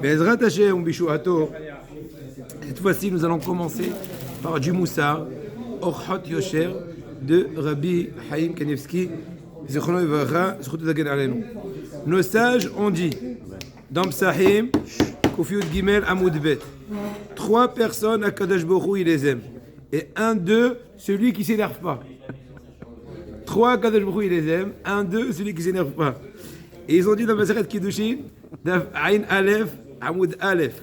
Bezrat Hashem Bishuato. Cette fois-ci, nous allons commencer par du Moussar, Orchot Yosher, de Rabbi Haïm Kanievski, Zichrono Ivracha, Zchut Dagen Alenu. Nos sages ont dit, dans Psahim, Kofiut Gimel Amoud Bet, 3 personnes à Kadosh Baruch Hu, il les aime. Et un d'eux, celui qui ne s'énerve pas. 3 Kadosh Baruch Hu, il les aime. Un d'eux, celui qui ne s'énerve pas. Et ils ont dit dans Maseret Kiddushin, Aïn Aleph, Amoud Aleph.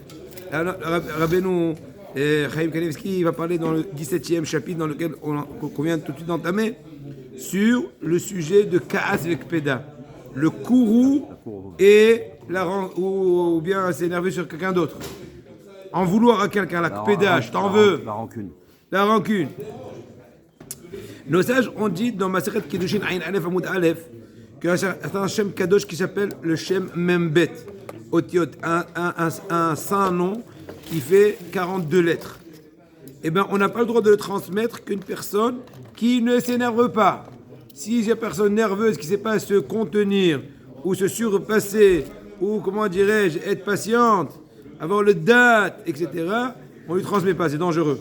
Rabbeinu Chaim Kanievski va parler dans le 17e chapitre dans lequel on vient tout de suite d'entamer sur le sujet de Kaas avec Peda. Le kourou et ou bien s'énerver sur quelqu'un d'autre. En vouloir à quelqu'un, la Peda, je t'en veux. La rancune. Nos sages ont dit dans Maseret Kiddushin Aïn Aleph Amoud Aleph qu'il y a un Shem Kadosh qui s'appelle le Shem Membet. Otiot, un saint nom qui fait 42 lettres. Eh bien, on n'a pas le droit de le transmettre qu'une personne qui ne s'énerve pas. Si il y a une personne nerveuse qui ne sait pas se contenir, ou se surpasser, ou comment dirais-je, être patiente, avoir le date, etc., on ne lui transmet pas, c'est dangereux.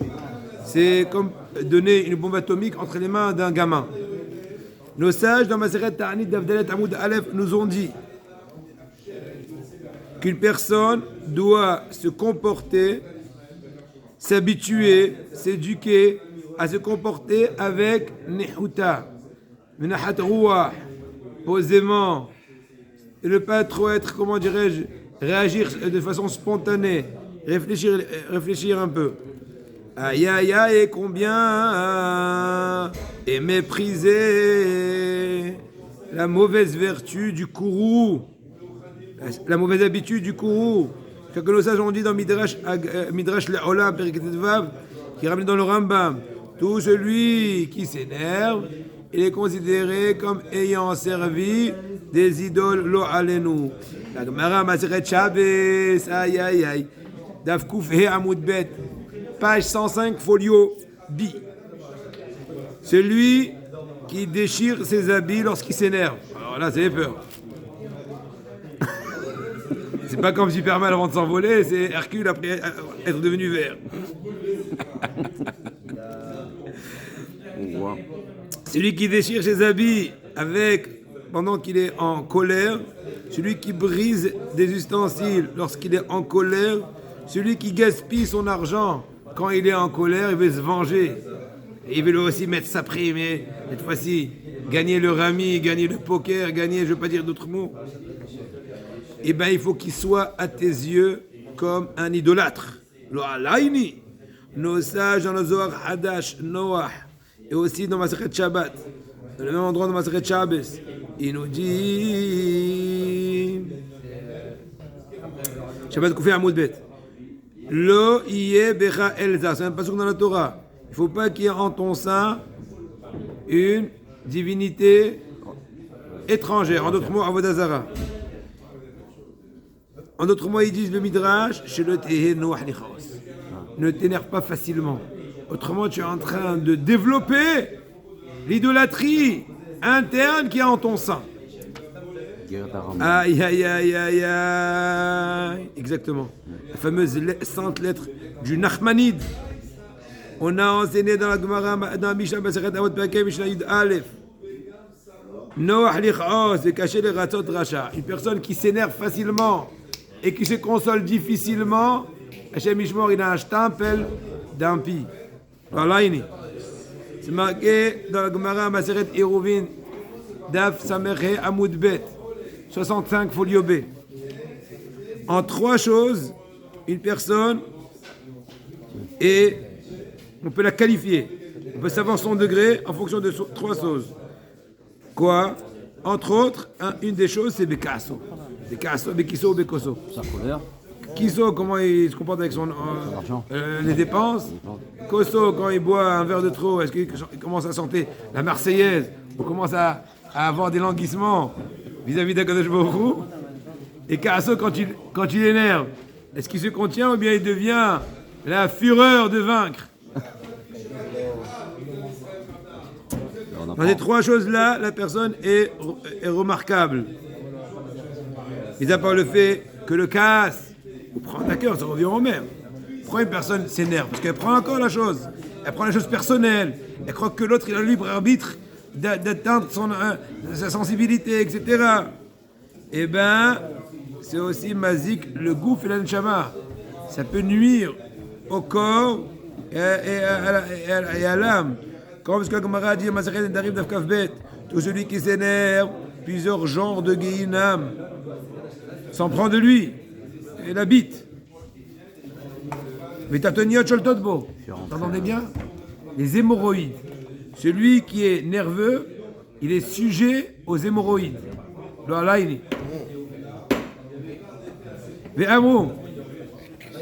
C'est comme donner une bombe atomique entre les mains d'un gamin. Nos sages, dans Maseret Ta'anit d'Avdalet Amoud Aleph, nous ont dit qu'une personne doit se comporter, s'habituer, s'éduquer à se comporter avec Nehuta, Menahat Ruach, posément, et ne pas trop être, comment dirais-je, réagir de façon spontanée, réfléchir un peu. Aïe aïe aïe, combien est méprisé la mauvaise vertu du kourou, la mauvaise habitude du kourou. Ce que nos sages ont dit dans Midrash Le'olam, Periketvav, qui ramène dans le Rambam, tout celui qui s'énerve, il est considéré comme ayant servi des idoles lo alenu. La Gemara Maseret Shabbos, aïe aïe aïe, Daf Kuf He Amud Bet, page 105, folio B. Celui qui déchire ses habits lorsqu'il s'énerve. Alors là, c'est peur. C'est pas comme Superman avant de s'envoler, c'est Hercule après être devenu vert. Celui qui déchire ses habits pendant qu'il est en colère, celui qui brise des ustensiles lorsqu'il est en colère, celui qui gaspille son argent quand il est en colère, il veut se venger. Et il veut lui aussi mettre sa prime, et cette fois-ci, gagner le rami, gagner le poker, gagner, je ne veux pas dire d'autres mots. Eh bien, il faut qu'il soit à tes yeux comme un idolâtre. Lo alaini. Nos sages dans le Zohar Hadash, Noah, et aussi dans Masechet Shabbat, dans le même endroit dans Masechet Shabbos, il nous dit Shabbat Koufé Amoud Bet. Lo iye becha elza. C'est un passage dans la Torah. Il ne faut pas qu'il y ait en ton sein une divinité étrangère. En d'autres mots, Avodah Zara. En d'autres mots, ils disent le Midrash, ne t'énerve pas facilement. Autrement, tu es en train de développer l'idolâtrie interne qui est en ton sein. Aïe, aïe, aïe, aïe, aïe. Exactement. La fameuse sainte lettre du Nachmanide. On a enseigné dans la Gemara, dans la Mishnah Masechet Avot Perkei, Mishnah Yud Aleph. Noach lich'os, de cacher les ratzot racha. Une personne qui s'énerve facilement et qui se console difficilement, Hashem Mishmor, il a un stempel d'impie. Voilà, c'est marqué dans la Gemara Masechet Eruvin, Daf Samerhe Amoud Bet, 65 folio B. En 3 choses, une personne on peut la qualifier. On peut savoir son degré en fonction de 3 choses. Quoi? Entre autres, une des choses, c'est Bekasso. Bekasso, Bekisso, Bekosso. Sa colère. Kisso, comment il se comporte avec son les dépenses. Kosso, quand il boit un verre de trop, est-ce qu'il commence à chanter la Marseillaise ou commence à avoir des languissements vis-à-vis d'Akadosh Baruch Hu? Et Kasso, quand il énerve, est-ce qu'il se contient ou bien il devient la fureur de vaincre? Dans ces 3 choses-là, la personne est remarquable. mis à part le fait que le casse, ou prendre à cœur, ça revient au même. Pourquoi une personne s'énerve? Parce qu'elle prend encore la chose. Elle prend la chose personnelle. Elle croit que l'autre, il a le libre arbitre d'atteindre sa sensibilité, etc. Eh ben, c'est aussi mazik, le goût et l'anshama. Ça peut nuire au corps et à l'âme. Comme ce que la Gemara a dit, Masechet Nedarim Daf Kaf Bet, tout celui qui s'énerve, plusieurs genres de Gehinam s'en prend de lui et l'habite. Vitatoniot Sholtotbo. Vous entendez bien? Les hémorroïdes. Celui qui est nerveux, il est sujet aux hémorroïdes.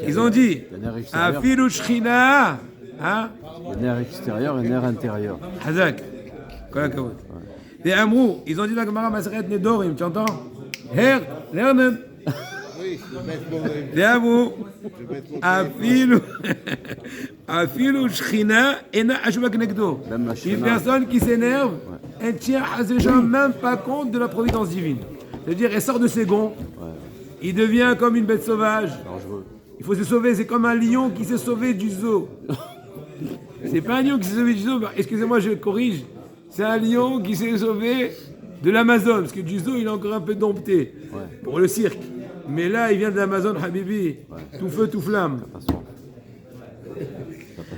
Ils ont dit Afilu Shchina. Hein? Le nerf extérieur et le nerf intérieur. Hazak. Les Amrou, ils ont dit la Gemara Masechet Nedorim, tu entends? Her, lernen. Les Amrou, Afilu Shchina ena Ashubak Nekdo. Une personne qui s'énerve, elle tient même pas compte de la providence divine. C'est-à-dire, elle sort de ses gonds, il devient comme une bête sauvage. Il faut se sauver, c'est comme un lion qui s'est sauvé du zoo. C'est pas un lion qui s'est sauvé du zoo, excusez-moi, je corrige. C'est un lion qui s'est sauvé de l'Amazon, parce que du zoo, il est encore un peu dompté pour le cirque. Mais là, il vient de l'Amazon, Habibi, tout feu, tout flamme.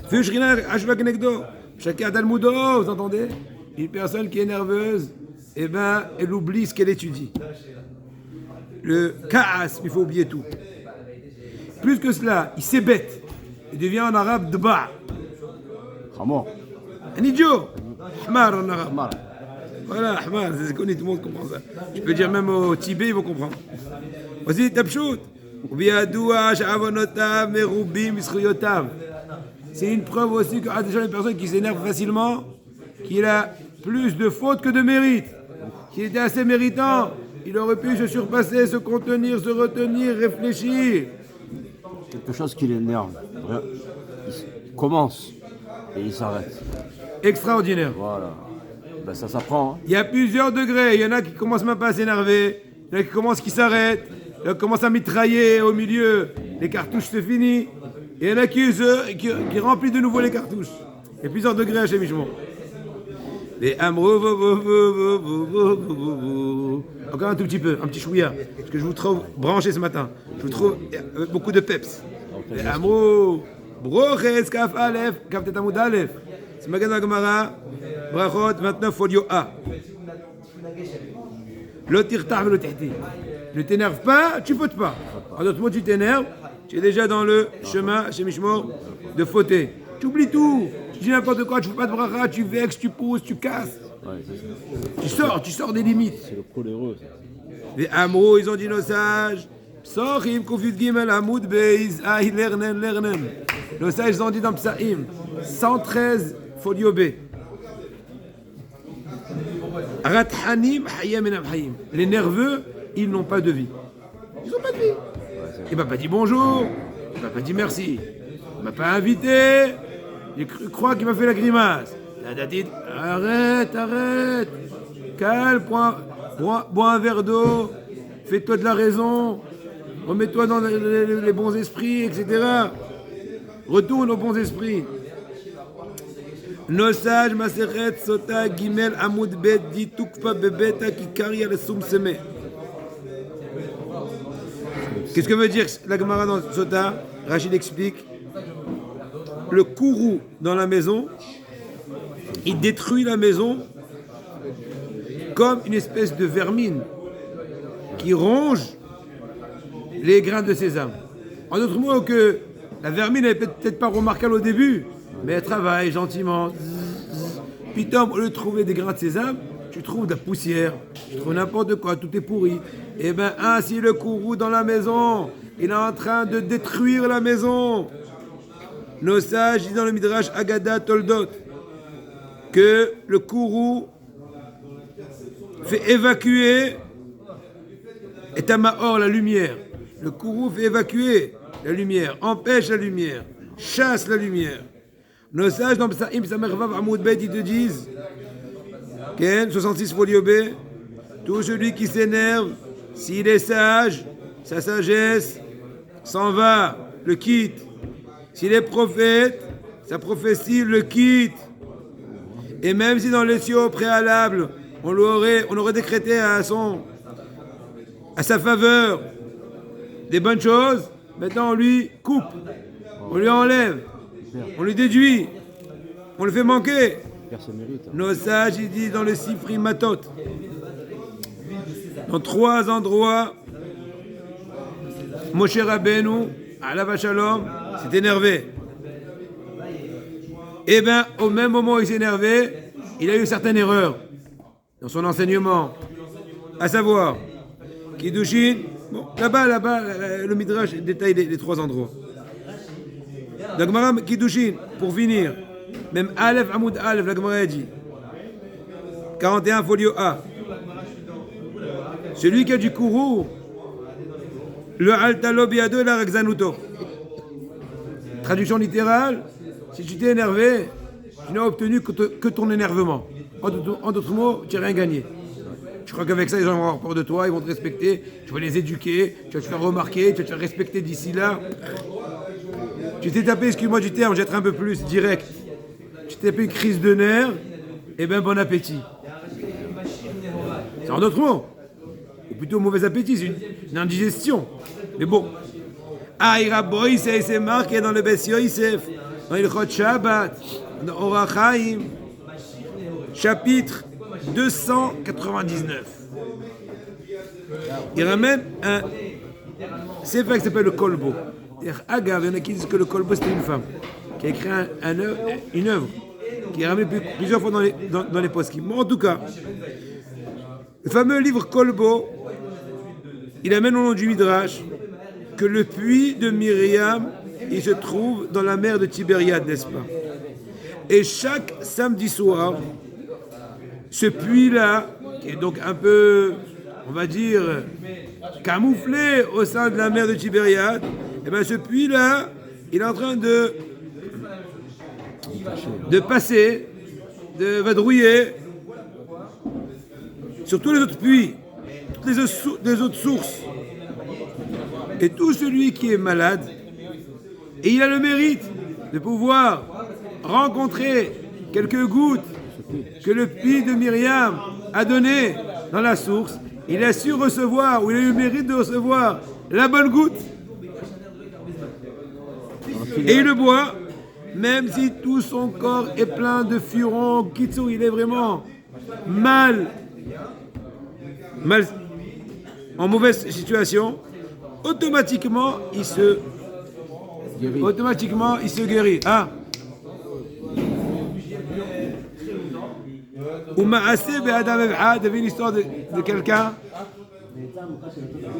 Feu Shrina, Ashbak Nekdo, chacun Talmudo, vous entendez? Une personne qui est nerveuse, eh ben, elle oublie ce qu'elle étudie. Le kaas, il faut oublier tout. Plus que cela, il s'ébête. Il devient en arabe dba. Un idiot. Hmar en arabe. Voilà, hmar, c'est connu, tout le monde comprend ça. Je peux dire même au Tibet, ils vont comprendre. Aussi, tabchout. C'est une preuve aussi que déjà une personne qui s'énerve facilement, qu'il a plus de fautes que de mérites. S'il était assez méritant, il aurait pu se surpasser, se contenir, se retenir, réfléchir. Quelque chose qui l'énerve. Il commence et il s'arrête. Extraordinaire. Voilà. Ben ça s'apprend. Hein. Il y a plusieurs degrés. Il y en a qui commencent même pas à s'énerver. Il y en a qui commencent, qui s'arrêtent. Il y en a qui commencent à mitrailler au milieu. Les cartouches, c'est fini. Et il y en a qui remplissent de nouveau les cartouches. Il y a plusieurs degrés à chez Michemont. Les amrou, encore un tout petit peu, un petit chouïa, parce que je vous trouve branché ce matin. Je vous trouve avec beaucoup de peps. Les amrou, broches, kaf alef, kaf tetamud alef. C'est Magan Gemara, brachot 29 folio A. L'otirtar le tehti. Ne t'énerve pas, tu fautes pas. En d'autres mots, tu t'énerves, tu es déjà dans le chemin chez Mishmor de fauter. Tu oublies tout. Tu dis n'importe quoi, tu fais pas de bracha, tu vexes, tu pousses, tu casses. Tu sors des limites. C'est le coléreux. Les Amrou, ils ont dit nos sages. Psochim, Kufid Gimel, Hamoud Beiz, Aï, Lernen. Nos sages, ils ont dit dans Psahim, 113 folio B. Rathanim, Hayem et Namhaim. Les nerveux, ils n'ont pas de vie. Ils n'ont pas de vie. Il m'a pas dit bonjour, il m'a pas dit merci, il m'a pas invité. Il croit qu'il m'a fait la grimace. Arrête. Calme, bois un verre d'eau. Fais-toi de la raison. Remets-toi dans les bons esprits, etc. Retourne aux bons esprits. Nos sages, Masechet, Sota, Gimel, Amoud, Bet, dit Tukfa, Bebeta, Kikari, Al-Soum, Seme. Qu'est-ce que veut dire la Gemara dans Sota? Rachid explique. Le kourou dans la maison, il détruit la maison comme une espèce de vermine qui ronge les grains de sésame. En d'autres mots, que la vermine n'est peut-être pas remarquable au début, mais elle travaille gentiment. Puis, au lieu de trouver des grains de sésame, tu trouves de la poussière, tu trouves n'importe quoi, tout est pourri. Et bien, ainsi le kourou dans la maison, il est en train de détruire la maison. Nos sages disent dans le Midrash Agada Toldot que le kourou fait évacuer et Tamahor, la lumière. Le kourou fait évacuer la lumière, empêche la lumière, chasse la lumière. Nos sages dans Psahim Samervav Amoud Bet, ils te disent, Ken, 66 folio B, tout celui qui s'énerve S'il est sage, sa sagesse s'en va, le quitte. S'il est prophète, sa prophétie le quitte. Et même si dans les cieux au préalable, on aurait décrété à sa faveur des bonnes choses, maintenant on lui coupe, on lui enlève, on lui déduit, on le fait manquer. Nos sages, ils disent dans le Sifri Matot, dans 3 endroits, Moshe Rabbeinu, Alav Shalom, s'est énervé. Et bien, au même moment où il s'est énervé, il a eu certaines erreurs dans son enseignement. À savoir, Kiddushin, bon, là-bas, le Midrash détaille les 3 endroits. La Gemara Kiddushin, pour finir, même Aleph Amoud Aleph, la Gemara dit, 41 folio A. Celui qui a du kourou, le Altalo Biado et la Rexanuto. Traduction littérale, si tu t'es énervé, tu n'as obtenu que ton énervement. En d'autres mots, tu n'as rien gagné. Tu crois qu'avec ça, les gens vont avoir peur de toi, ils vont te respecter, tu vas les éduquer, tu vas te faire remarquer, tu vas te faire respecter d'ici là. Tu t'es tapé, excuse-moi du terme, je vais être un peu plus direct. Tu t'es tapé une crise de nerfs, et bien bon appétit. C'est en d'autres mots. Ou plutôt mauvais appétit, c'est une indigestion. Mais bon. Aïraboy, c'est marqué dans le Bess Yosef, dans Ilchot Shabbat, dans Orach Chaim, chapitre 299. Il ramène un sefer qui s'appelle le Kolbo. Agav, il y en a qui disent que le Kolbo c'était une femme qui a écrit une œuvre qui est ramenée plusieurs fois dans les poskim. Mais en tout cas, le fameux livre Kolbo, il amène au nom du Midrash que le puits de Myriam, il se trouve dans la mer de Tibériade, n'est-ce pas? Et chaque samedi soir, ce puits-là, qui est donc un peu, on va dire, camouflé au sein de la mer de Tibériade, et bien ce puits-là, il est en train de passer, de vadrouiller sur tous les autres puits, toutes les autres sources. Et tout celui qui est malade, et il a le mérite de pouvoir rencontrer quelques gouttes que le puits de Myriam a donné dans la source, il a su recevoir, ou il a eu le mérite de recevoir la bonne goutte. Et il le boit, même si tout son corps est plein de furons, Kitsou, il est vraiment mal, en mauvaise situation, automatiquement il se guérit. Ah. Avait une histoire de quelqu'un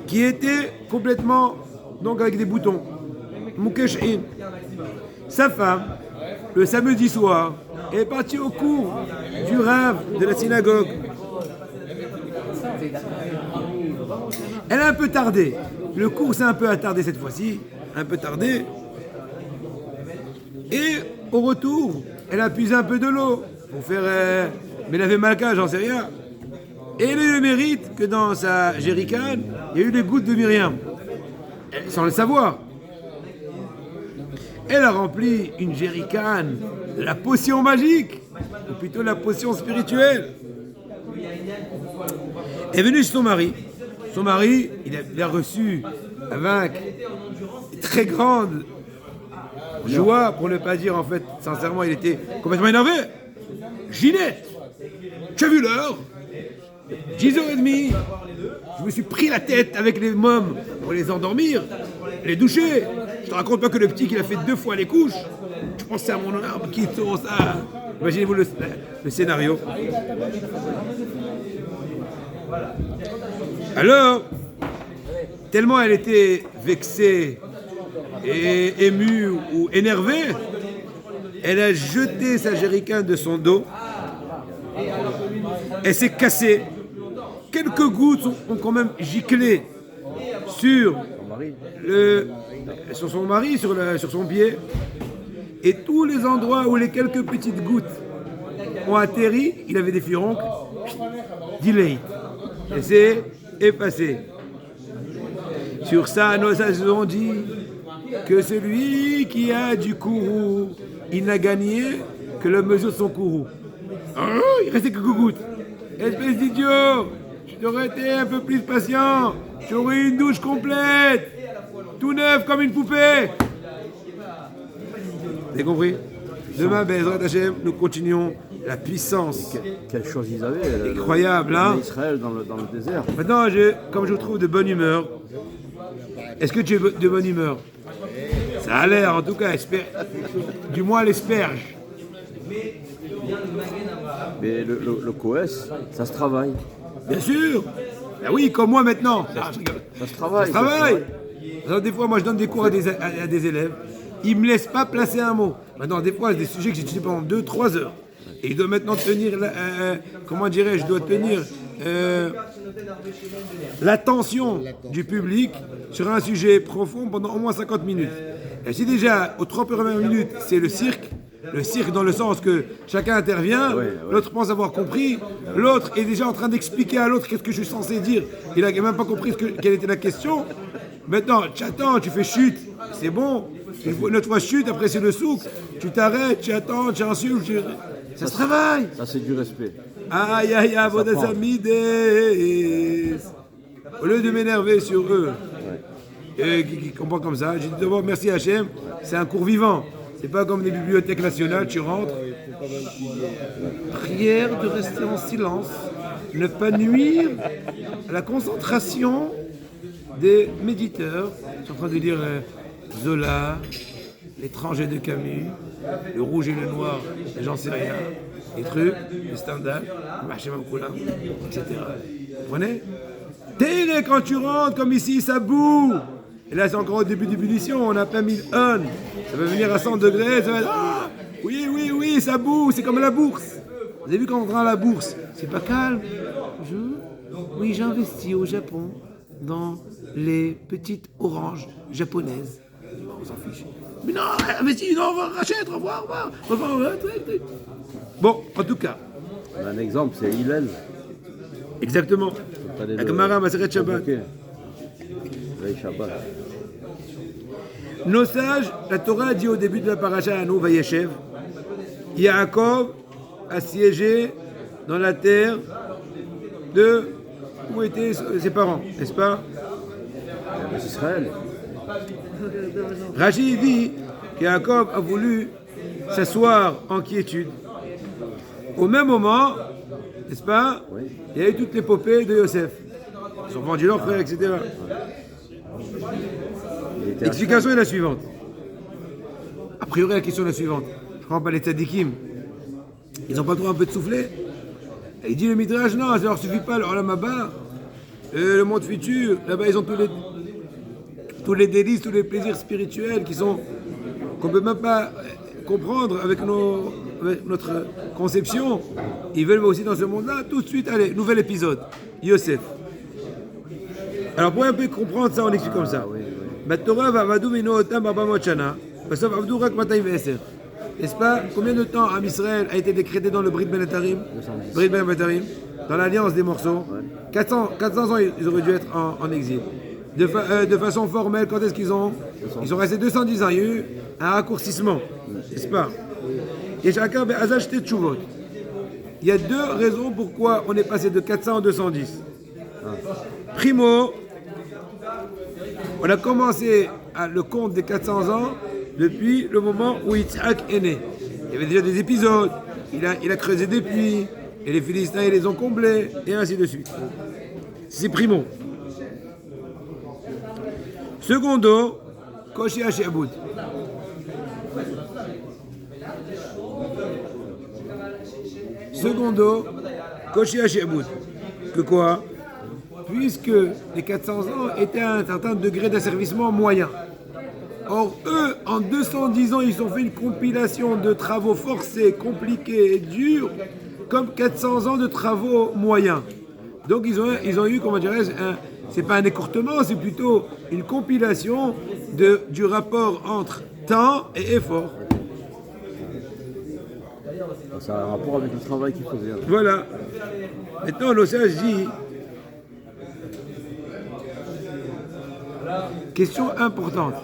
qui était complètement donc avec des boutons. Mukesh'in. Sa femme, le samedi soir, est partie au cours du rave de la synagogue. Elle a un peu tardé. Le cours s'est un peu attardé cette fois-ci, un peu tardé. Et au retour, elle a puisé un peu de l'eau pour faire... mais elle avait mal qu'à, j'en sais rien. Et elle a eu le mérite que dans sa jerrycan, il y a eu les gouttes de Myriam. Sans le savoir. Elle a rempli une jerrycan de la potion magique, ou plutôt la potion spirituelle. Elle est venue chez son mari. Son mari, il a reçu avec très grande joie, pour ne pas dire en fait, sincèrement, il était complètement énervé. Ginette, tu as vu l'heure? 10h30. Je me suis pris la tête avec les mômes pour les endormir, les doucher. Je te raconte pas que le petit qu'il a fait 2 fois les couches. Je pensais à mon arbre qui tourne ça. Imaginez-vous le scénario. Alors, tellement elle était vexée et émue ou énervée, elle a jeté sa jerrycan de son dos. Elle s'est cassée. Quelques gouttes ont quand même giclé sur son mari, sur son pied. Et tous les endroits où les quelques petites gouttes ont atterri, il avait des furoncles. Delay. Et c'est effacé. Sur ça, nos sages ont dit que celui qui a du kourou, il n'a gagné que la mesure de son kourou. Oh, il restait que gougoute. Espèce d'idiot, je t'aurais été un peu plus patient. J'aurais une douche complète, tout neuf comme une poupée. Vous avez compris? Demain, Bezrat Hashem, nous continuons la puissance. Quelle chose ils avaient. Incroyable, hein? Israël dans le désert. Maintenant, comme je vous trouve de bonne humeur, est-ce que tu es de bonne humeur? Ça a l'air, en tout cas, du moins l'asperge. Mais le COES, ça se travaille. Bien sûr. Ben oui, comme moi maintenant. Ça se travaille. Ça se travaille. Alors, des fois, moi, je donne des cours à des élèves. Ils ne me laissent pas placer un mot. Maintenant, des fois, il y a des sujets que j'ai étudiés pendant 2-3 heures. Et je dois maintenant tenir, comment dirais-je, je dois tenir l'attention du public sur un sujet profond pendant au moins 50 minutes. Et si déjà, aux 3 premières minutes, c'est le cirque dans le sens que chacun intervient, l'autre pense avoir compris, l'autre est déjà en train d'expliquer à l'autre qu'est-ce que je suis censé dire, il n'a même pas compris quelle était la question. Maintenant, tu attends, tu fais chute, c'est bon, une autre fois chute, après c'est le souk, tu t'arrêtes, tu attends, tu insultes, ça se travaille. Ça, c'est du respect. Aïe aïe aïe, Vodasamides. Au lieu de m'énerver sur eux, qui comprennent comme ça, j'ai dit d'abord merci Hachem, c'est un cours vivant. C'est pas comme les bibliothèques nationales, tu rentres. Prière de rester en silence, ne pas nuire à la concentration des méditeurs. Je suis en train de lire Zola, L'étranger de Camus, Le rouge et le noir, j'en sais rien, les trucs, les standards, etc. Vous comprenez? Télé, quand tu rentres, comme ici, ça boue. Et là, c'est encore au début d'ébullition, on a pas 1000 tonnes. Ça va venir à 100 degrés, ça va être... Ah, oui, ça boue, c'est comme la bourse. Vous avez vu quand on rentre à la bourse, c'est pas calme. Oui, j'ai investi au Japon dans les petites oranges japonaises. On s'en fiche. Mais non, investi, non, rachète, au revoir. Bon, en tout cas. Un exemple, c'est Hillel. Exactement. La Gemara Maseret Shabbat. Shabbat. Nos sages, la Torah dit au début de la paracha à nous, Vayeshev, Yaakov a siégé dans la terre de où étaient ses parents, n'est-ce pas? Israël. Rachid dit que Yaakov a voulu s'asseoir en quiétude. Au même moment, n'est-ce pas? Oui. Il y a eu toute l'épopée de Yosef. Ils ont vendu leur frère, etc. L'explication est la suivante. A priori, la question est la suivante. Je ne comprends pas les tzadikim. Ils n'ont pas le droit un peu de souffler? Et il dit le Midrash, non, ça ne leur suffit pas, le Olam Haba, le monde futur, là-bas ils ont tous les délices, tous les plaisirs spirituels qu'on ne peut même pas comprendre avec notre conception. Ils veulent aussi dans ce monde-là, tout de suite, allez, nouvel épisode, Yosef. Alors pour un peu comprendre ça, on explique comme ça. N'est-ce pas? Combien de temps Am Israël a été décrété dans le Brit Ben Etarim? Dans l'alliance des morceaux? 400 ans, ils auraient dû être en exil. De façon formelle, quand est-ce qu'ils ont? Ils sont restés 210 ans. Il y a eu un raccourcissement, n'est-ce pas? Et chacun veut acheter tchouvot. Il y a deux raisons pourquoi on est passé de 400 à 210. Primo, on a commencé le compte des 400 ans depuis le moment où Yitzhak est né. Il y avait déjà des épisodes, il a creusé des puits, et les Philistins ils les ont comblés, et ainsi de suite. C'est primo. Secondo, Koshi Hashiabut. Secondo, Koshi Hashiabut. Que quoi? Puisque les 400 ans étaient à un certain degré d'asservissement moyen. Or, eux, en 210 ans, ils ont fait une compilation de travaux forcés, compliqués et durs, comme 400 ans de travaux moyens. Donc, ils ont eu, comment dirais-je, c'est pas un écourtement, c'est plutôt une compilation du rapport entre temps et effort. Ça a un rapport avec le travail qu'il faisait. Voilà. Maintenant, l'Osage dit Question importante.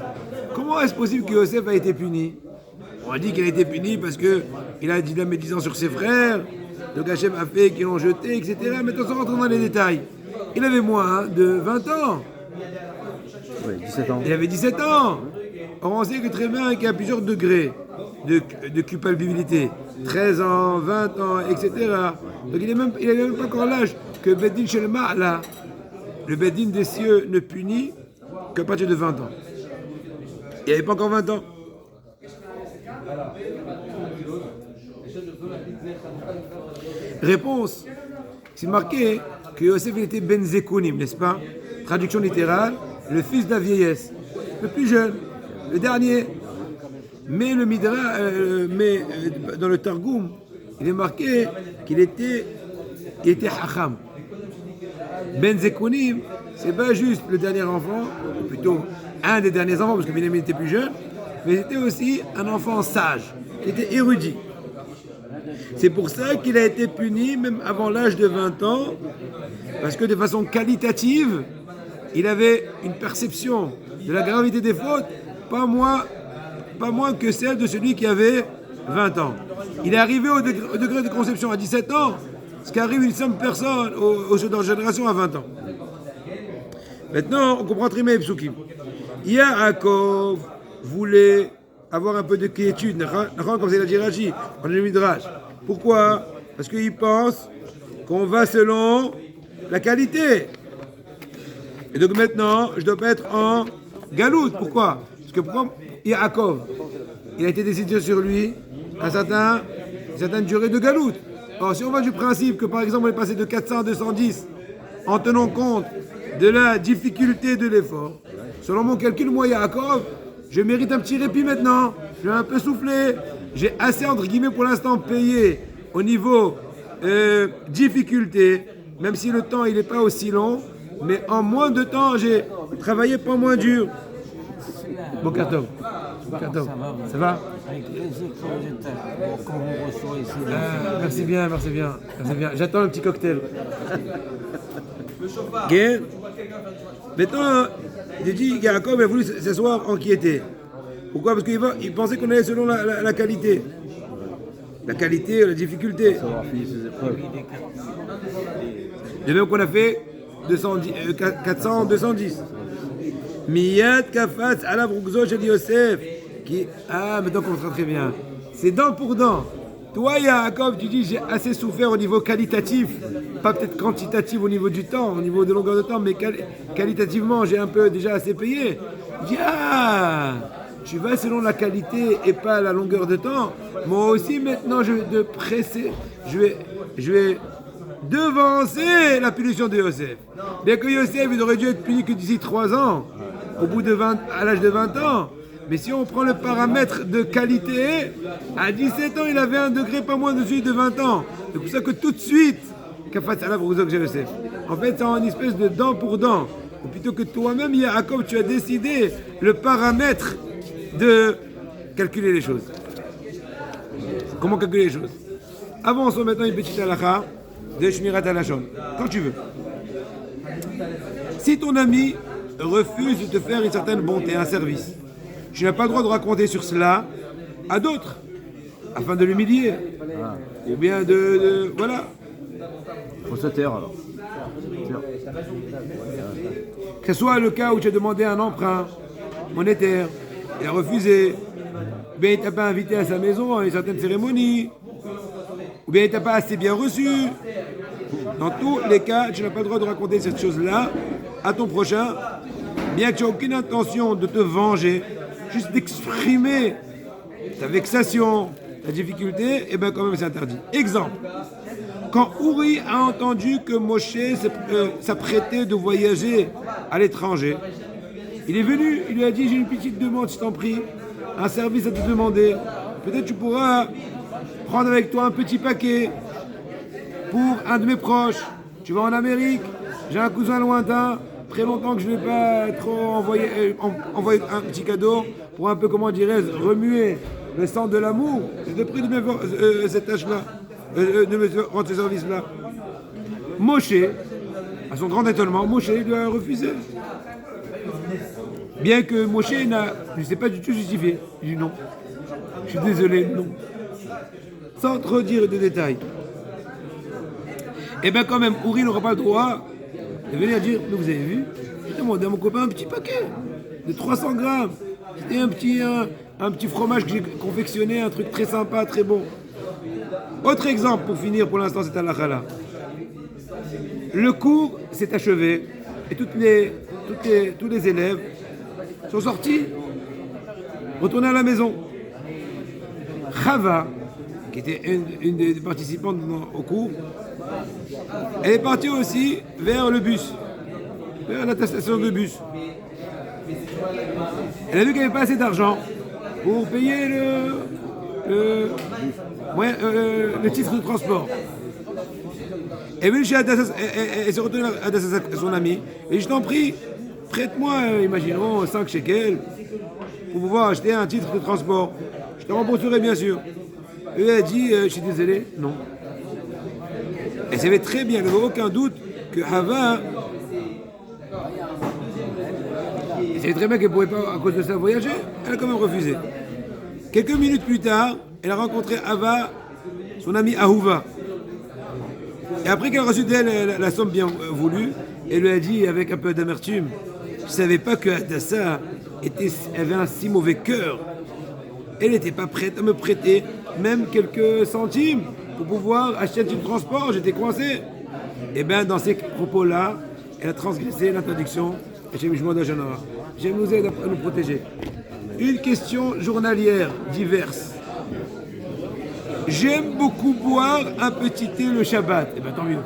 Comment est-ce possible que Yosef a été puni? On a dit qu'il a été puni parce qu'il a dit la médisance sur ses frères, le Hachem a fait qu'ils l'ont jeté, etc. Maintenant, sans rentrer dans les détails. Il avait moins de 20 ans. Oui, 17 ans. Il avait 17 ans. Or, on sait que très bien qu'il y a plusieurs degrés de culpabilité. 13 ans, 20 ans, etc. Donc il n'avait même pas encore l'âge que Beddin chez le Ma'la, le Beddin des cieux, ne punit qu'à partir de 20 ans. Il n'avait pas encore 20 ans. Réponse. C'est marqué que Yosef était Ben Zekounim, n'est-ce pas? Traduction littérale, le fils de la vieillesse, le plus jeune, le dernier. Mais le Midra, dans le Targum, il est marqué qu'il était Hacham. Ben Zekounim, c'est pas juste le dernier enfant, ou plutôt un des derniers enfants, parce que Binyamin était plus jeune, mais il était aussi un enfant sage, qui était érudit. C'est pour ça qu'il a été puni même avant l'âge de 20 ans, parce que de façon qualitative, il avait une perception de la gravité des fautes, pas moins que celle de celui qui avait 20 ans. Il est arrivé au degré de conception à 17 ans, ce qui arrive une simple personne dans la génération à 20 ans. Maintenant, on comprend très bien les psukim. Yaakov voulait avoir un peu de quiétude, comme c'est la Rashi, on est le Midrash. Pourquoi? Parce qu'il pense qu'on va selon la qualité. Et donc maintenant, je dois pas être en galoute. Pourquoi? Parce que pourquoi Yaakov, il a été décidé sur lui une certaine durée de galoute. Alors si on va du principe que par exemple on est passé de 400 à 210 en tenant compte de la difficulté de l'effort, selon mon calcul, moi Yaakov, je mérite un petit répit maintenant. Je vais un peu souffler. J'ai assez entre guillemets pour l'instant payé au niveau difficulté, même si le temps il n'est pas aussi long, mais en moins de temps j'ai travaillé pas moins dur. Bokartov. Ça va? Avec les écoles qu'on reçoit ici. Merci bien. J'attends un petit cocktail. Okay. Maintenant, j'ai dit Yaakov a voulu s'asseoir enquiété. Pourquoi? Parce qu'il pensait qu'on allait selon la qualité. La qualité, la difficulté. De même qu'on a fait 400, 210. Miyad kafat ala brugzo chez Yosef. Maintenant on comprend très bien. C'est dent pour dent. Toi, Yaakov, tu dis j'ai assez souffert au niveau qualitatif, pas peut-être quantitatif au niveau du temps, au niveau de longueur de temps, mais qualitativement, j'ai un peu déjà assez payé. Il dit, tu vas selon la qualité et pas la longueur de temps. Moi aussi, maintenant, je vais devancer la punition de Yosef. Bien que Yosef, il aurait dû être puni que d'ici 3 ans, à l'âge de 20 ans. Mais si on prend le paramètre de qualité, à 17 ans, il avait un degré pas moins de celui de 20 ans. C'est pour ça que tout de suite, en fait, c'est une espèce de dent pour dent. Ou plutôt que toi-même, Yaakov, tu as décidé le paramètre de calculer les choses. Comment calculer les choses? Avançons maintenant une petite halakha de Shmirat HaLashon. Quand tu veux. Si ton ami refuse de te faire une certaine bonté, un service, tu n'as pas le droit de raconter sur cela à d'autres, afin de l'humilier. Ou bien voilà. Faut se taire alors. Que ce soit le cas où tu as demandé un emprunt monétaire, il a refusé, ou bien il ne t'a pas invité à sa maison à une certaine cérémonie, ou bien il ne t'a pas assez bien reçu. Dans tous les cas, tu n'as pas le droit de raconter cette chose-là à ton prochain, bien que tu n'aies aucune intention de te venger, juste d'exprimer ta vexation, ta difficulté, et bien quand même c'est interdit. Exemple, quand Uri a entendu que Moshe s'apprêtait de voyager à l'étranger, il est venu, il lui a dit, j'ai une petite demande, je t'en prie, un service à te demander, peut-être tu pourras prendre avec toi un petit paquet pour un de mes proches. Tu vas en Amérique, j'ai un cousin lointain, très longtemps que je ne vais pas trop envoyer un petit cadeau pour un peu, comment dirais-je, remuer le sang de l'amour. Je te prie de me faire cette tâche-là, de me rendre ce service-là. Moshe, à son grand étonnement, Moshe lui a refusé. Bien que Moshe ne s'est pas du tout justifié. Il dit non. Je suis désolé, non. Sans trop dire de détails. Et bien quand même, Uri n'aura pas le droit de venir dire, mais vous avez vu, j'ai demandé à mon copain un petit paquet de 300 grammes. C'était un petit fromage que j'ai confectionné, un truc très sympa, très bon. Autre exemple pour finir pour l'instant, c'est halakha. Le cours s'est achevé et tous les élèves sont sortis, retournés à la maison. Chava, qui était une des participantes au cours, elle est partie aussi vers le bus, vers la station de bus. Elle a vu qu'elle n'avait pas assez d'argent pour payer le titre de transport. Elle s'est retournée à son ami et je t'en prie, prête-moi, imaginons, 5 shekels pour pouvoir acheter un titre de transport. Je te rembourserai bien sûr. Et elle a dit, je suis désolé, non. Elle savait très bien, il n'y avait aucun doute que Hava, elle savait très bien qu'elle ne pouvait pas, à cause de ça, voyager. Elle a quand même refusé. Quelques minutes plus tard, elle a rencontré Hava, son ami Ahuva. Et après qu'elle a reçu d'elle la somme bien voulue, elle lui a dit avec un peu d'amertume, je ne savais pas que Hadassah avait un si mauvais cœur. Elle n'était pas prête à me prêter même quelques centimes pour pouvoir acheter un titre de transport, j'étais coincé. Et bien dans ces propos-là, elle a transgressé l'interdiction. J'aime nous aider à nous protéger. Une question journalière diverse. J'aime beaucoup boire un petit thé le Shabbat. Eh bien tant mieux.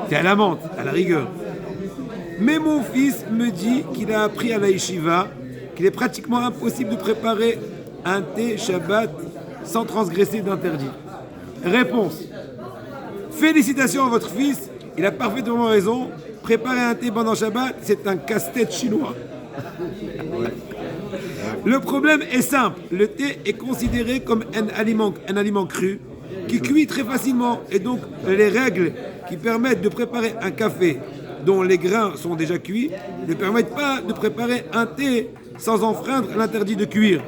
C'est à la menthe, à la rigueur. Mais mon fils me dit qu'il a appris à la yeshiva qu'il est pratiquement impossible de préparer un thé Shabbat sans transgresser d'interdit. Réponse. Félicitations à votre fils, il a parfaitement raison. Préparer un thé pendant Shabbat, c'est un casse-tête chinois. Le problème est simple. Le thé est considéré comme un aliment cru qui cuit très facilement. Et donc, les règles qui permettent de préparer un café dont les grains sont déjà cuits ne permettent pas de préparer un thé sans enfreindre l'interdit de cuire.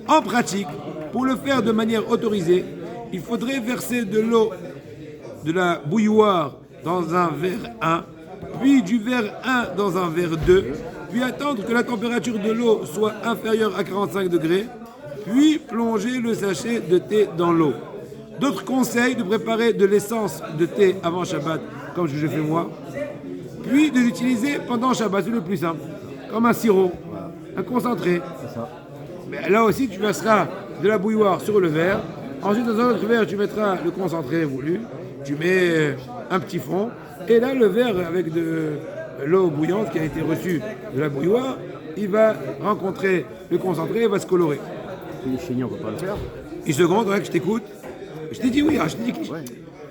En pratique, pour le faire de manière autorisée, il faudrait verser de l'eau de la bouilloire dans un verre 1, puis du verre 1 dans un verre 2, puis attendre que la température de l'eau soit inférieure à 45 degrés, puis plonger le sachet de thé dans l'eau. D'autres conseils de préparer de l'essence de thé avant Shabbat, comme je fais moi, puis de l'utiliser pendant Shabbat, c'est le plus simple, comme un sirop, un concentré. Mais là aussi, tu verseras de la bouilloire sur le verre. Ensuite, dans un autre verre, tu mettras le concentré voulu. Tu mets un petit fond. Et là, le verre avec de l'eau bouillante qui a été reçue de la bouilloire, il va rencontrer le concentré et va se colorer. Les chéniers, on ne peut pas le faire. Une seconde, que je t'écoute. Je t'ai dit oui, je t'ai dit que...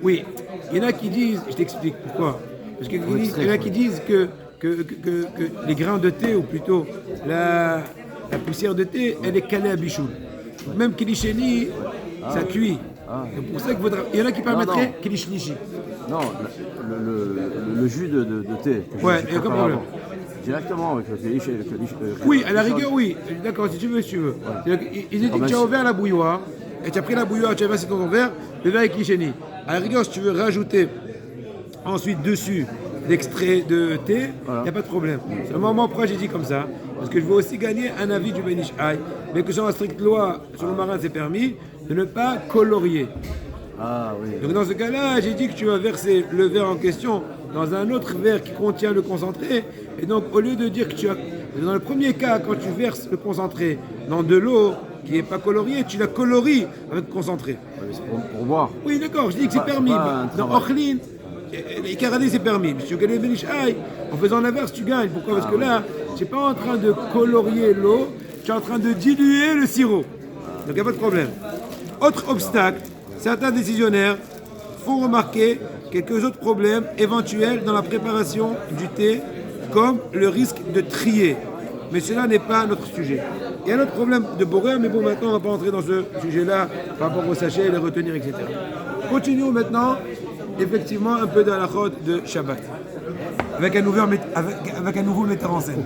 Oui. Il y en a qui disent, je t'explique pourquoi. Parce qu'il y en a qui disent que les grains de thé, ou plutôt la poussière de thé, elle est calée à bichoul. Même Kilisheni, ça cuit. C'est pour ça qu'il y en a qui permettraient Kilishnichi. Non, le jus de thé. Ouais, il n'y a aucun problème. Directement avec le oui, à la rigueur, oui. D'accord, si tu veux, Ouais. Ils disent que tu as ouvert la bouilloire, et tu as pris la bouilloire, tu as versé dans ton verre, le verre est Kilisheni. À la rigueur, si tu veux rajouter ensuite dessus l'extrait de thé, il n'y a pas de problème. Seulement, pourquoi j'ai dit comme ça? Parce que je veux aussi gagner un avis du Ben Ish Hai, mais que sur la stricte loi, sur le marin, c'est permis de ne pas colorier. Ah oui. Donc dans ce cas-là, j'ai dit que tu vas verser le verre en question dans un autre verre qui contient le concentré. Et donc, au lieu de dire que tu as... Dans le premier cas, quand tu verses le concentré dans de l'eau qui n'est pas coloriée, tu la colories avec le concentré. C'est pour boire. Oui, d'accord, je dis que c'est permis. Dans Ochlin, les Karadé, c'est permis. Mais si tu gagnes le Ben Ish Hai, en faisant l'inverse, tu gagnes. Pourquoi? Parce que là, tu n'es pas en train de colorier l'eau, tu es en train de diluer le sirop. Donc, il n'y a pas de problème. Autre obstacle, certains décisionnaires font remarquer quelques autres problèmes éventuels dans la préparation du thé, comme le risque de trier. Mais cela n'est pas notre sujet. Il y a un autre problème de Boré, mais bon, maintenant, on ne va pas entrer dans ce sujet-là par rapport au sachet, les retenir, etc. Continuons maintenant, effectivement, un peu de la halachot de Shabbat, avec un nouveau metteur en scène.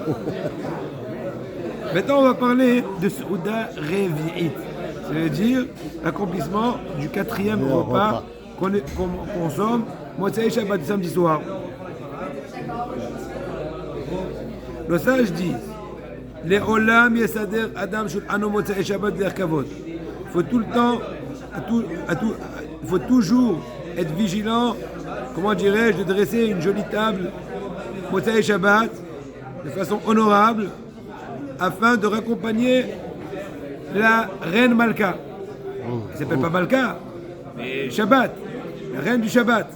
Maintenant, on va parler de Souda Revi'it. C'est-à-dire l'accomplissement du 4e repas qu'on consomme Motsei Shabbat, samedi soir. Le sage dit les olam yesader adam shulchano Motsei Shabbat l'erkavot. Il faut tout le temps, il faut toujours être vigilant, comment dirais-je, de dresser une jolie table Motsei Shabbat de façon honorable afin de raccompagner la reine Malka. Elle ne s'appelle pas Malka, mais Shabbat, la reine du Shabbat.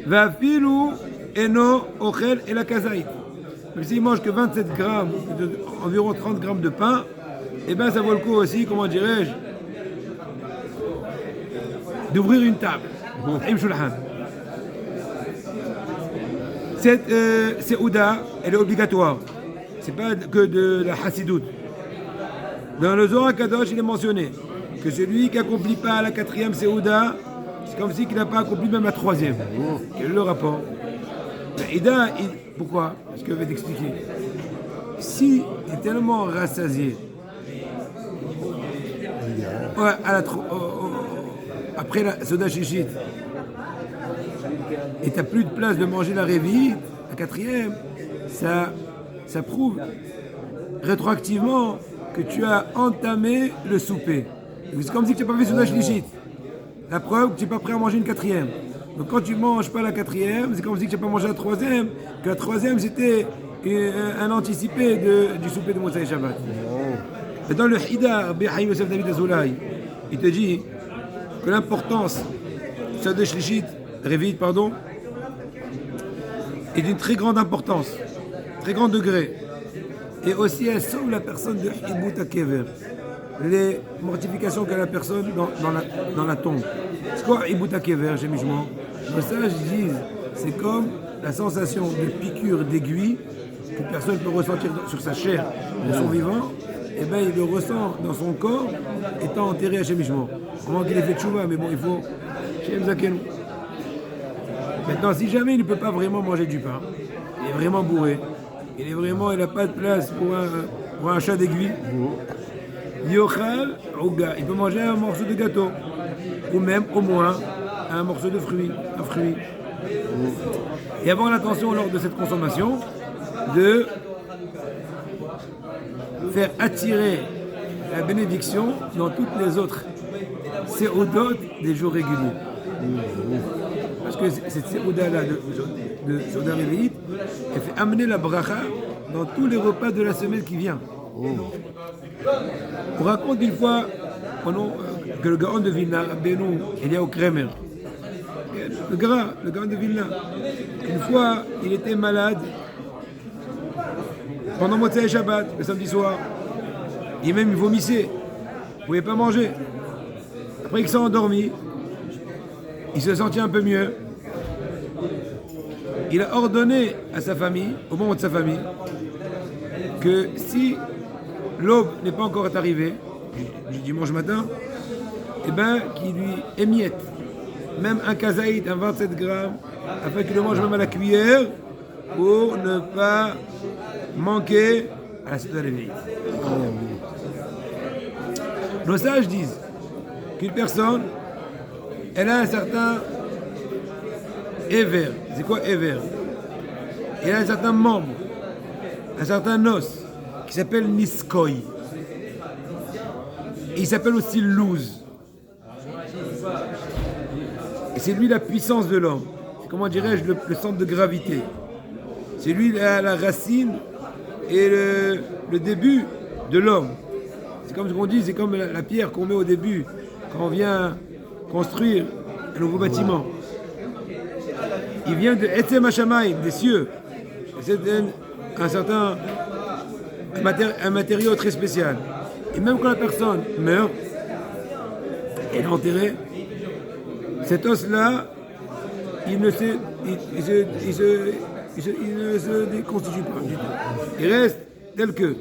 Vafilu eno ochel et la kazaït. Même s'il mange que 27 grammes, environ 30 grammes de pain, et bien ça vaut le coup aussi, comment dirais-je, d'ouvrir une table. Cette Séouda, elle est obligatoire. C'est pas que de la Hassidoute. Dans le Zohar Kadosh, il est mentionné que celui qui n'accomplit pas la 4e Séouda, c'est comme si il n'a pas accompli même la 3e. Quel est le rapport? Pourquoi? Parce que je vais t'expliquer. Si tu es tellement rassasié, après la Soda Shishit, et tu n'as plus de place de manger la Révite, la 4e, ça prouve rétroactivement que tu as entamé le souper. C'est comme si tu n'as pas fait Soda Shishit. La preuve que tu n'es pas prêt à manger une 4e. Donc quand tu ne manges pas la 4e, c'est comme si tu n'as pas mangé la 3e, que la 3e c'était un anticipé du souper de Motsei Shabbat. Et dans le Hida, Haïm Yosef David Azoulay, il te dit que l'importance de Soda Shishit, Révite, pardon, est d'une très grande importance, très grand degré. Et aussi, elle sauve la personne de Hibut HaKever, les mortifications qu'a la personne dans la tombe. C'est quoi Hibut HaKever, j'ai mis le sage dit, c'est comme la sensation de piqûre d'aiguille que personne peut ressentir sur sa chair de son vivant, et bien il le ressent dans son corps étant enterré à Shemishmo. Au moment qu'il ait fait tchouva, mais bon, il faut Shem Zakenu. Maintenant, si jamais il ne peut pas vraiment manger du pain, il est vraiment bourré, il n'a pas de place pour un chat d'aiguille, Yochal Ouga, il peut manger un morceau de gâteau, ou même au moins un morceau de fruit, un fruit. Et avoir l'attention lors de cette consommation de faire attirer la bénédiction dans toutes les autres séoudotes des jours réguliers. Parce que cette séouda-là de Soda Revi'it, elle fait amener la bracha dans tous les repas de la semaine qui vient. On raconte une fois que le Gaon de Vilna, Benou, il y a au Kremer. Le Gaon de Vilna. Une fois, il était malade pendant Motsei Shabbat, le samedi soir. Il vomissait. Il ne pouvait pas manger. Après, il s'est endormi. Il se sentit un peu mieux. Il a ordonné à sa famille, au moment de sa famille, que si l'aube n'est pas encore arrivée, du dimanche matin, eh ben, qu'il lui émiette même un kazaït, un 27 grammes, afin qu'il le mange même à la cuillère, pour ne pas manquer à la Souda Revi'it. Nos sages disent qu'une personne, elle a un certain éver. C'est quoi éver? Elle a un certain membre, un certain os, qui s'appelle niskoy. Et il s'appelle aussi louz. Et c'est lui la puissance de l'homme. C'est, comment dirais-je, le centre de gravité. C'est lui la racine et le début de l'homme. C'est comme ce qu'on dit, c'est comme la pierre qu'on met au début quand on vient construire un nouveau bâtiment. Il vient de Etzem HaShamayim, des cieux. C'est un matériau très spécial. Et même quand la personne meurt, elle est enterrée, cet os-là, il ne se déconstitue pas du tout. Il reste tel que.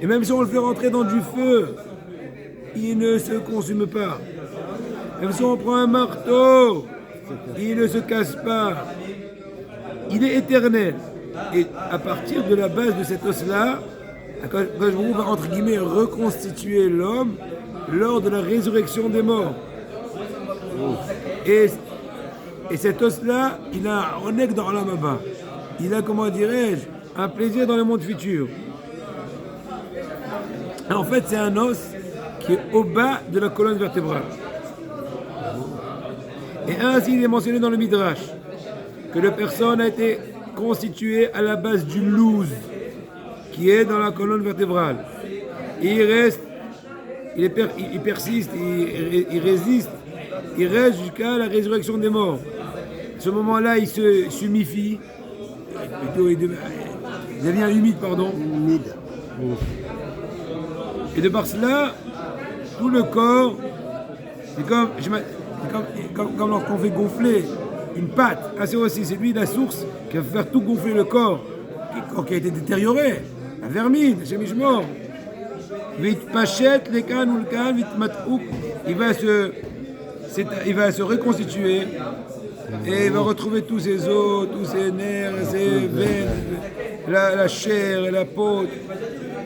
Et même si on le fait rentrer dans du feu, il ne se consume pas. Même si on prend un marteau, il ne se casse pas. Il est éternel. Et à partir de la base de cet os-là, quand je va entre guillemets reconstituer l'homme lors de la résurrection des morts. Et cet os-là, il a un oneg dans l'Amaba. Il a, comment dirais-je, un plaisir dans le monde futur. En fait, c'est un os qui est au bas de la colonne vertébrale. Et ainsi, il est mentionné dans le Midrash que la personne a été constituée à la base du louz qui est dans la colonne vertébrale. Et il reste, il persiste, il résiste, il reste jusqu'à la résurrection des morts. À ce moment-là, il se sumifie, plutôt il devient humide, pardon. Humide. Et de par cela, tout le corps, c'est comme lorsqu'on fait gonfler une pâte. Ah, c'est aussi, c'est lui la source qui va faire tout gonfler le corps qui a été détérioré. La vermine, chez Mishmor. Vite pachette, les cannes ou le canne, vite matouk. Il va se reconstituer et il va retrouver tous ses os, tous ses nerfs, ses veines, la chair et la peau.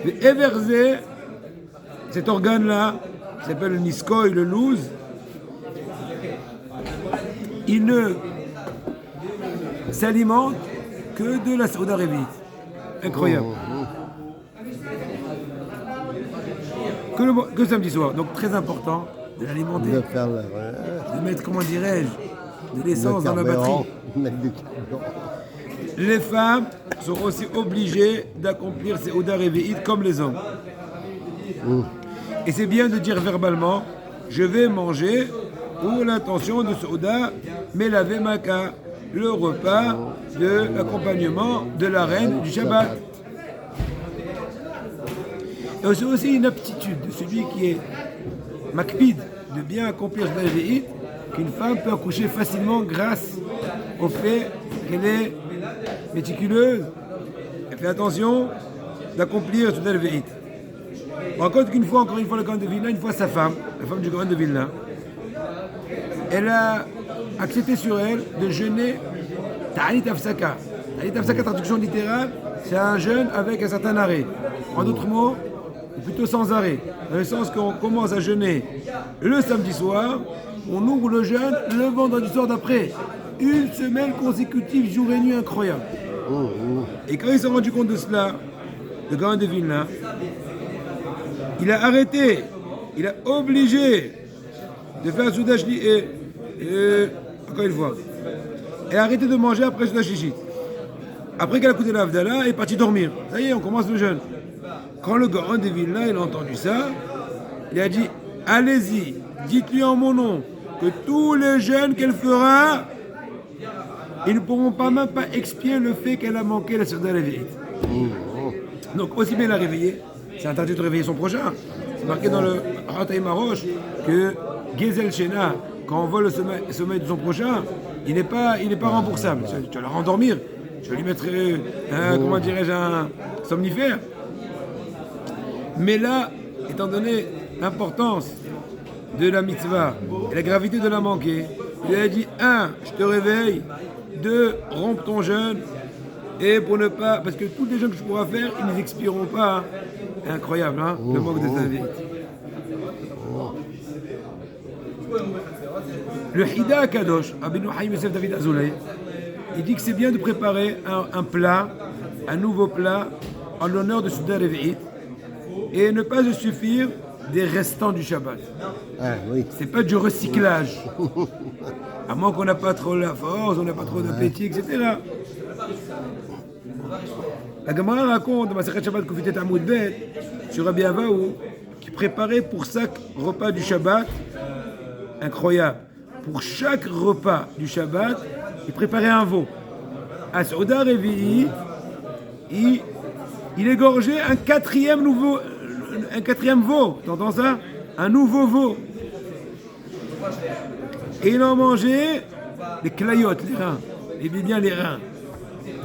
Et everzé, cet organe-là, qui s'appelle le niskoï, le louz, il ne s'alimente que de la Sauda Révite. Incroyable. Que samedi soir. Donc très important de l'alimenter. De faire le... De mettre, comment dirais-je, de l'essence dans la batterie. Mettre du carburant. Les femmes sont aussi obligées d'accomplir ces Ouda Réveillite comme les hommes. Et c'est bien de dire verbalement, je vais manger pour l'intention de ce Ouda, mais la Vemaka, le repas de l'accompagnement de la reine du Shabbat. Et c'est aussi une aptitude de celui qui est makpid, de bien accomplir ce Réveillite, qu'une femme peut accoucher facilement grâce au fait qu'elle est méticuleuse, elle fait attention d'accomplir ce Réveillite. Encore une fois, le Gaon de Vilna, une fois sa femme, la femme du Gaon de Vilna, elle a accepté sur elle de jeûner Ta'anit Afsaka. Ta'anit Afsaka, traduction littérale, c'est un jeûne avec un certain arrêt. En d'autres mots, plutôt sans arrêt. Dans le sens qu'on commence à jeûner le samedi soir, on ouvre le jeûne le vendredi soir d'après. Une semaine consécutive, jour et nuit incroyable. Et quand ils se sont rendus compte de cela, le Gaon de Vilna, il a arrêté, il a obligé de faire Souda Shli et encore une fois, elle a arrêté de manger après Souda Shlichit. Après qu'elle a coûté l'Avdallah, elle est partie dormir. Ça y est, on commence le jeûne. Quand le Gaon de Vilna, il a entendu ça, il a dit, allez-y, dites-lui en mon nom que tous les jeûnes qu'elle fera, ils ne pourront même pas expier le fait qu'elle a manqué la Souda Réveillite. Donc aussi bien la réveiller, c'est interdit de réveiller son prochain. C'est marqué dans le Hataï Marosh que Gezel Shena, quand on vole le sommeil de son prochain, il n'est pas remboursable. Tu vas le rendormir, tu vas lui mettre comment dirais-je, un somnifère. Mais là, étant donné l'importance de la mitzvah et la gravité de la manquer, il a dit 1, je te réveille, 2, romps ton jeûne, et pour ne pas, parce que tous les jeûnes que je pourrai faire, ils ne expireront pas. Incroyable, hein, le manque de sa vie. Le Hida Kadosh, Abinu Haïm Yosef David Azoulay, il dit que c'est bien de préparer un plat, un nouveau plat, en l'honneur de Souda Réveillite, et ne pas se suffire des restants du Shabbat. Ah, oui. C'est pas du recyclage. À moins qu'on n'a pas trop la force, on n'a pas trop d'appétit, etc. La Gemara raconte dans Masechet Shabbat Kufitet Amoud Bet sur Rabbi Avaou qui préparait pour chaque repas du Shabbat, incroyable, pour chaque repas du Shabbat, il préparait un veau. À Souda Réveillite, il égorgeait un quatrième veau. T'entends ça? Un nouveau veau. Et il en mangeait les clayotes, les reins. Il aimait bien les reins.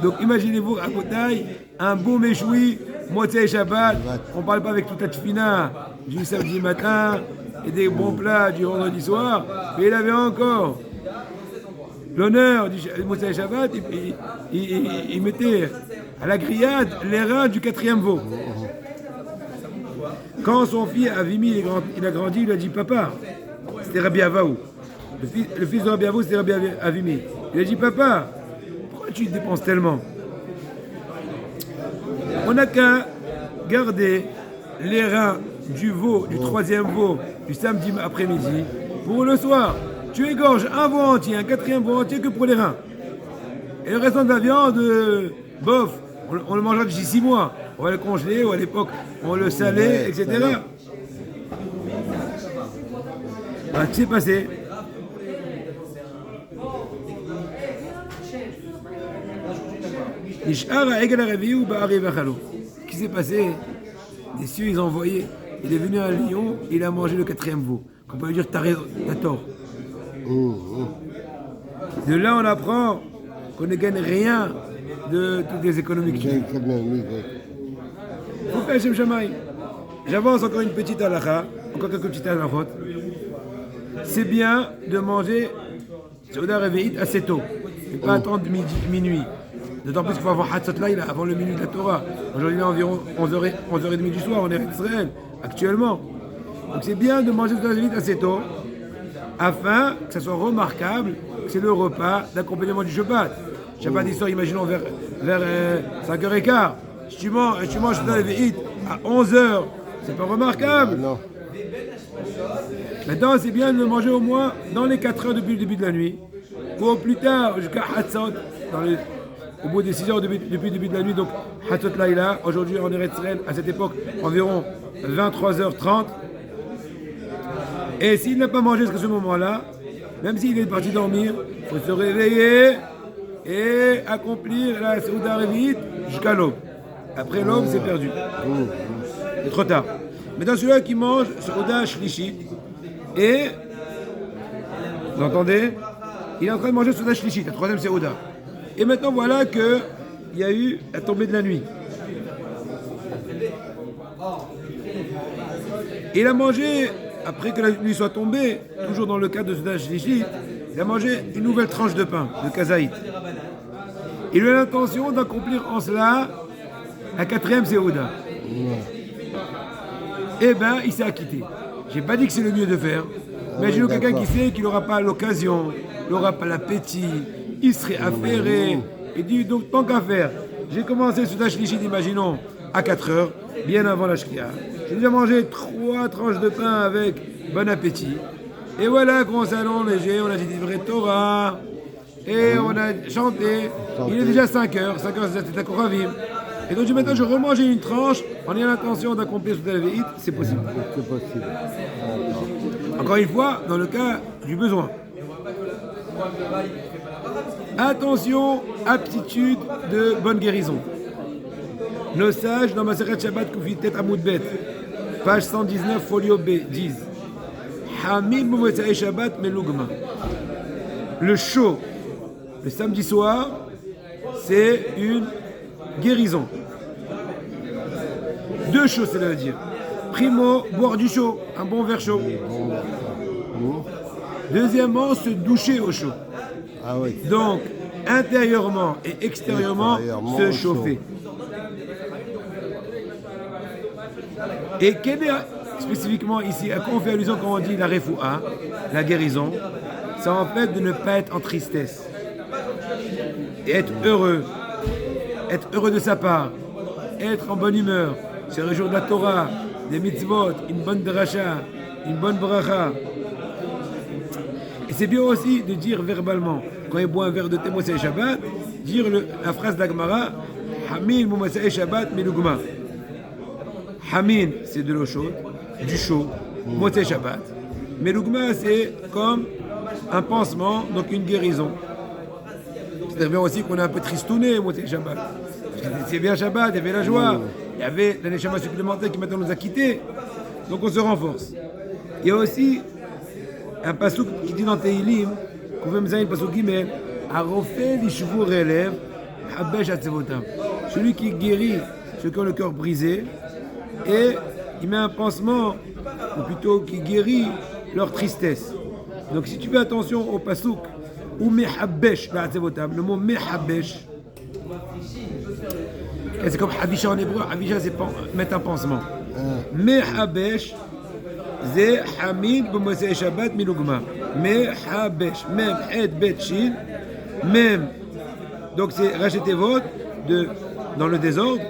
Donc imaginez-vous à Kotaï, un beau méchoui, moitié Shabbat, on ne parle pas avec toute la tfina du samedi matin et des bons plats du vendredi soir, mais il avait encore l'honneur du Moussai Shabbat, il mettait à la grillade les reins du 4e veau. Quand son fils Avimi il a grandi, il lui a dit papa, c'était Rabbi Avaou. Le fils de Rabbi Avaou, c'était Rabbi Avimi. Il a dit papa, pourquoi tu dépenses tellement? On n'a qu'à garder les reins du veau, du 3e veau, du samedi après-midi, pour le soir. Tu égorges un veau entier, un 4e veau entier que pour les reins. Et le restant de la viande, bof, on le mangera d'ici 6 mois. On va le congeler, ou à l'époque, on le salait, etc. Qu'est-ce qui s'est passé? Qu'est-ce qui s'est passé? Les cieux, ils ont envoyé. Il est venu à Lyon, il a mangé le 4e veau. On peut lui dire, t'as tort. De là, on apprend qu'on ne gagne rien de toutes les économies qu'il y a. J'avance encore une petite halakha, encore quelques petites halakhot. C'est bien de manger Seuda Reve'it assez tôt, et pas attendre minuit. D'autant plus qu'il faut avoir Hatzot Laïla avant le minuit de la Torah. Aujourd'hui, il est environ 11h30 du soir, on est en Israël, actuellement. Donc c'est bien de manger Seuda Reve'it assez tôt, afin que ça soit remarquable que c'est le repas d'accompagnement du Shabbat. Shabbat d'histoire, imaginons vers 5h15. Si tu manges Seuda Reve'it à 11h, c'est pas remarquable. Non. Maintenant, c'est bien de le manger au moins dans les 4 heures depuis le début de la nuit, ou au plus tard, jusqu'à Hatzot, au bout des 6 heures depuis le début de la nuit, donc Hatzot Laïla, aujourd'hui en Eretz Israël, à cette époque, environ 23h30. Et s'il n'a pas mangé jusqu'à ce moment-là, même s'il est parti dormir, il faut se réveiller et accomplir la Seuda Reve'it jusqu'à l'aube. Après l'aube, c'est perdu. C'est trop tard. Maintenant, celui-là qui mange Seuda Shlishit, et, vous entendez, il est en train de manger Seuda Shlishit, la 3e Seuda. Et maintenant, voilà qu'il y a eu la tombée de la nuit. Il a mangé, après que la nuit soit tombée, toujours dans le cadre de Seuda Shlishit, il a mangé une nouvelle tranche de pain, de kazaït. Il a l'intention d'accomplir en cela la 4e Seuda. Eh bien, il s'est acquitté. J'ai pas dit que c'est le mieux de faire, mais j'ai quelqu'un qui sait qu'il n'aura pas l'occasion, il n'aura pas l'appétit, il serait affairé. Il dit donc tant qu'à faire, j'ai commencé Seuda Shlishit, imaginons, à 4h, bien avant la Shkia. J'ai déjà mangé 3 tranches de pain avec bon appétit. Et voilà qu'on s'allonge léger, on a dit des vrais Torah, et on a chanté. Il est déjà 5h, c'était à Koravim. Et donc maintenant je remangeais une tranche en ayant l'intention d'accomplir Seuda Reve'it, c'est possible. C'est possible. Encore une fois, dans le cas du besoin. Attention, aptitude de bonne guérison. Nos sages dans Masechet Shabbat Kufit Tet Amoud Bet, page 119, folio B, disent Hamid Momotzei Shabbat Melugma. Le chaud, le samedi soir, c'est une guérison. 2 choses, c'est-à-dire. Primo, boire du chaud, un bon verre chaud. Deuxièmement, se doucher au chaud. Ah oui. Donc, intérieurement et extérieurement, se chauffer. Et quel est spécifiquement ici, à quoi on fait allusion quand on dit la refoua, la guérison? C'est en fait de ne pas être en tristesse. Et être heureux de sa part, être en bonne humeur, se réjouir de la Torah, des mitzvot, une bonne dracha, une bonne bracha. Et c'est bien aussi de dire verbalement, quand il boit un verre de thé Motzei Shabbat, dire la phrase d'Agmara, Hamin Motzei Shabbat Melugma. Hamin, c'est de l'eau chaude, du chaud, Motzei Shabbat. Melugma, c'est comme un pansement, donc une guérison. C'est bien aussi qu'on est un peu tristouné, Motzei Shabbat. C'est bien Shabbat, il y avait la joie, il y avait la neshama supplémentaire qui maintenant nous a quittés, donc on se renforce. Il y a aussi un passouk qui dit dans Teilim, qu'on veut me le passouk Gimel, Arofé l'ishvur relève, Habesh atzevotam. Celui qui guérit ceux qui ont le cœur brisé, et il met un pansement, ou plutôt qui guérit leur tristesse. Donc si tu fais attention au passouk ou mehabbesh, le mot mehabbesh. C'est comme Havisha en hébreu. Havisha, c'est mettre un pansement. Mehabbesh, c'est Hamid b'Motzei Shabbat milugma. Mehabbesh, même et bet shin, même. Donc c'est racheter votre dans le désordre.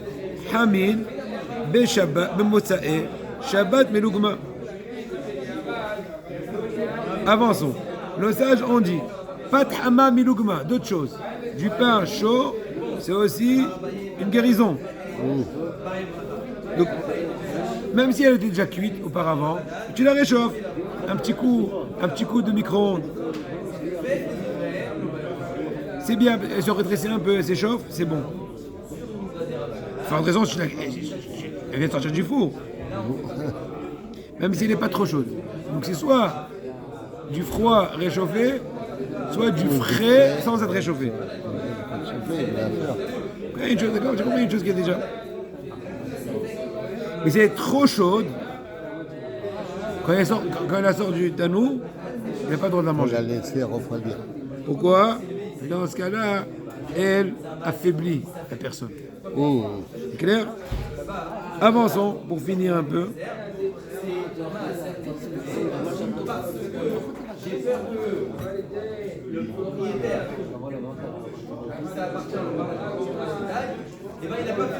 Hamid b'Shabbat b'Motzei Shabbat milugma. Avançons. Nos sages ont dit Pat hama milugma, d'autres choses. Du pain chaud, c'est aussi une guérison. Donc, même si elle était déjà cuite auparavant, tu la réchauffes. Un petit coup de micro-ondes. C'est bien, elle se rétrécit un peu, elle s'échauffe, c'est bon. Enfin, de raison, elle vient de sortir du four. Même si elle n'est pas trop chaude. Donc c'est soit du froid réchauffé, soit du frais sans être réchauffé. J'ai compris une chose qui est déjà. Mais si elle est trop chaude, quand elle sort du tanou, il n'y a pas le droit de la manger. On la laisser refroidir. Pourquoi? Dans ce cas-là, elle affaiblit la personne. C'est clair? Avançons pour finir un peu. Le propriétaire, il n'a pas pu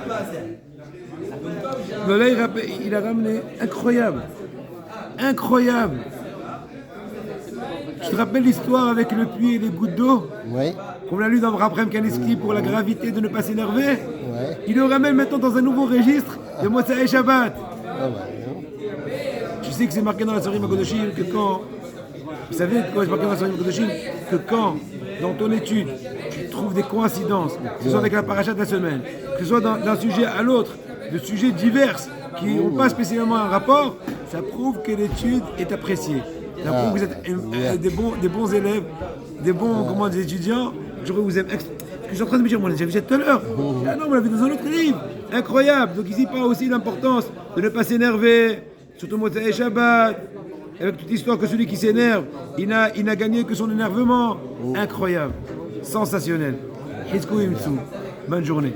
le là, il a ramené incroyable. Tu te rappelles l'histoire avec le puits et les gouttes d'eau? Oui. Qu'on a lu dans Raprem Kaniski pour la gravité de ne pas s'énerver? Ouais. Il le ramène maintenant dans un nouveau registre de Motzei Shabbat. Tu sais que c'est marqué dans la Sorim HaKodoshim que quand... Vous savez quoi c'est marqué dans la Sorim HaKodoshim? Que quand, dans ton étude, tu trouves des coïncidences, que ce soit avec la paracha de la semaine, que ce soit d'un sujet à l'autre, de sujets divers qui n'ont pas spécialement un rapport, ça prouve que l'étude est appréciée. Ça prouve que vous êtes des bons élèves, des étudiants. Je vous aime. Je suis en train de me dire, moi, j'ai vu tout à l'heure. Ah non, on l'a vu dans un autre livre. Incroyable. Donc ici, pas aussi l'importance de ne pas s'énerver, surtout Motzei Shabbat, avec toute l'histoire que celui qui s'énerve, il n'a gagné que son énervement. Incroyable. Sensationnel. Bonne journée.